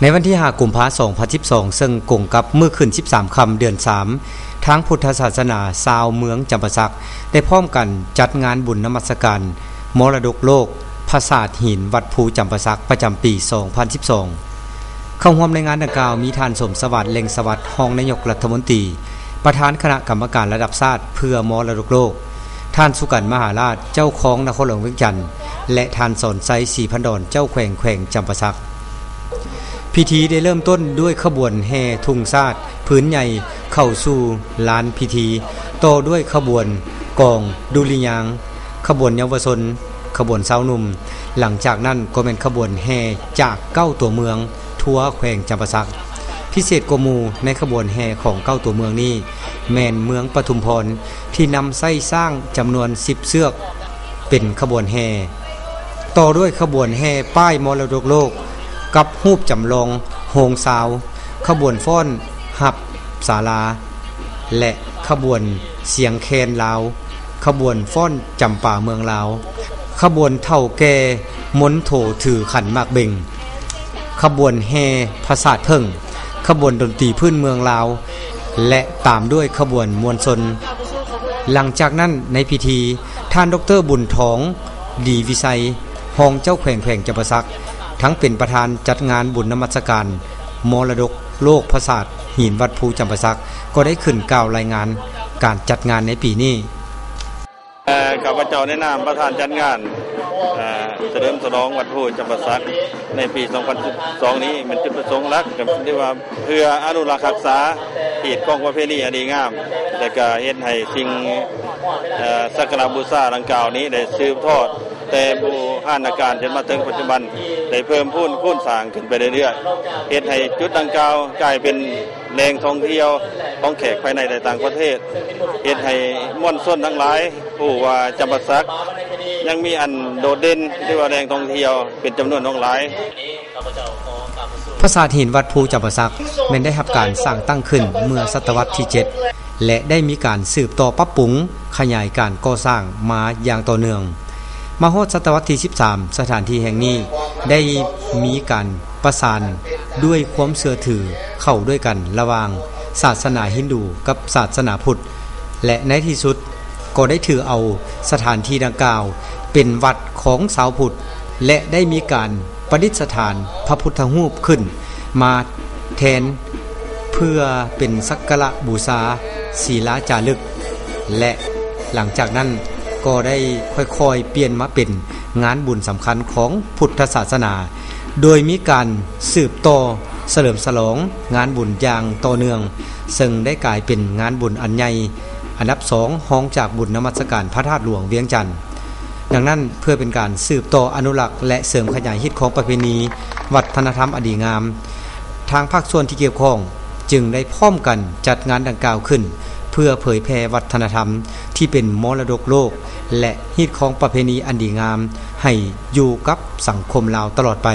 ในวันที่5กุมภาพันธ์2012ซึ่งกงกับมื้อขึ้น13ค่ำเดือน3ทางพุทธศาสนาชาวเมืองจำปาสักได้พร้อมกันจัดงานบุญนมัสการมรดกโลกปราสาทหินวัดภูจำปาสักประจำปี2012เข้าร่วมในงานดังกล่าวมีท่านสมสวัสดิ์เล็งสวัสดิ์รองนายกรัฐมนตรีประธานคณะกรรมการระดับชาติเพื่อมรดกโลกท่านสุกันมหาราชเจ้าของนครหลวงเวียงจันทน์และท่านสอนไซศรีพันดรเจ้าแขวงจำปาสักพิธีได้เริ่มต้นด้วยขบวนแห่ทุ่งชาติพื้นใหญ่เข้าสู่ลานพิธีต่อด้วยขบวนกองดุริยางค์ขบวนเยาวชนขบวนสาวหนุ่มหลังจากนั้นก็เป็นขบวนแห่จาก9ตัวเมืองทั่วแขวงจำปาสักพิเศษกว่าหมู่ในขบวนแห่ของ9ตัวเมืองนี้แม่นเมืองปทุมพรที่นำไส้สร้างจำนวน10เชือกเป็นขบวนแห่ต่อด้วยขบวนแห่ป้ายมรดกโลกกับรูปจำลองโฮงซาวขบวนฟ้อนหับศาลาและขบวนเสียงแคนลาวขบวนฟ้อนจำป่าเมืองลาวขบวนเท่าแก่มนโถถือขันหมากเบ่งขบวนแห่ภาษาเทิงขบวนดนตรีพื้นเมืองลาวและตามด้วยขบวนมวลชนหลังจากนั้นในพิธีท่านดร.บุญทองดีวิสัยรองเจ้าแขวงจำปาสักทั้งเป็นประธานจัดงานบุญนมัสการมรดกโลกปราสาทหินวัดภูจำปาสักก็ได้ขึ้นกล่าวรายงานการจัดงานในปีนี้ข้าพเจ้าในนามประธานจัดงานเฉลิมฉลองวัดภูจำปาสักในปี2012นี้มันจุดประสงค์หลักก็คือว่าเพื่ออนุรักษ์รักษาหีดของประเพณีอันดีงามและก็เฮ็ดให้สิ่งสักการะบูชาดังกล่าวนี้ได้สืบทอดแต่บูรณาการจนมาถึงปัจจุบันได้เพิ่มพูนสร้างขึ้นไปเรื่อยๆเฮ็ดให้จุดดังกล่าวกลายเป็นแหล่งท่องเที่ยวของแขกภายในและต่างประเทศเฮ็ดให้มวลชนทั้งหลายผู้ว่าจำปาสักยังมีอันโดดเด่นที่ว่าแหล่งท่องเที่ยวเป็นจำนวนหลายปราสาทหินวัดภูจำปาสักแม้นได้รับการสร้างตั้งขึ้นเมื่อศตวรรษที่7และได้มีการสืบต่อปรับปรุงขยายการก่อสร้างมาอย่างต่อเนื่องมาฮอดศตวรรษที่13สถานที่แห่งนี้ได้มีการประสานด้วยความเชื่อถือเข้าด้วยกันระหว่างศาสนาฮินดูกับศาสนาพุทธและในที่สุดก็ได้ถือเอาสถานที่ดังกล่าวเป็นวัดของชาวพุทธและได้มีการประดิษฐานพระพุทธรูปขึ้นมาแทนเพื่อเป็นสักการะบูชาศีลาจารึกและหลังจากนั้นก็ได้ค่อยๆเปลี่ยนมาเป็นงานบุญสำคัญของพุทธศาสนาโดยมีการสืบต่อเฉลิมฉลองงานบุญอย่างต่อเนื่องซึ่งได้กลายเป็นงานบุญอันใหญ่อันดับ2รองจากบุญนมัสการพระธาตุหลวงเวียงจันทน์ดังนั้นเพื่อเป็นการสืบต่ออนุรักษ์และเสริมขยายฮิตของประเพณีวัฒนธรรมอดีงามทางภาคส่วนที่เกี่ยวข้องจึงได้พร้อมกันจัดงานดังกล่าวขึ้นเพื่อเผยแพร่วัฒนธรรมที่เป็นมรดกโลกและฮิตของประเพณีอันดีงามให้อยู่กับสังคมลาวตลอดไป